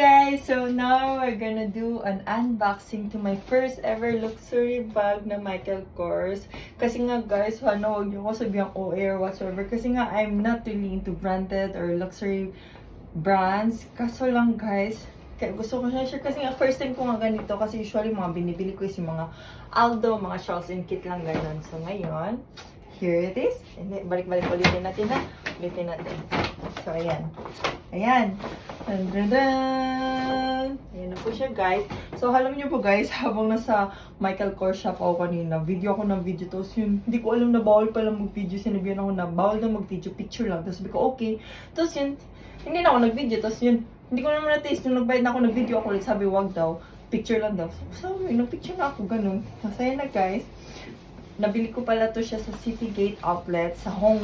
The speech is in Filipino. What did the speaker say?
guys! So now we're gonna do an unboxing to my first ever luxury bag na Michael Kors. Kasi nga guys, huwag niyo ko sabihan OA or whatsoever. Kasi nga I'm not really into branded or luxury brands. Kaso lang guys, kaya gusto ko siya share kasi nga first time ko nga ganito. Kasi usually mga binibili ko is yung mga Aldo, mga Charles & Kit lang ganun. So ngayon, here it is. Balik-balik ulitin natin ha. Ulitin natin. So ayan. Ayan. Dun-dun-dun! Ayan na po siya, guys. So, alam niyo po, guys, habang nasa Michael Kors shop ako kanina, video ako ng video. Tapos yun, hindi ko alam na bawal pala mag-video. Sinabihan ako na bawal na mag-video, picture lang. Tapos sabi ko, okay. Tapos yun, hindi na ako nag-video. Tapos yun, hindi ko naman na-taste. Nung nagbayad na ako, nag-video ako ulit. Sabi, wag daw. Picture lang daw. So, nag-picture na ako, ganun. Masaya na, guys. Nabili ko pala to siya sa City Gate Outlet sa Hong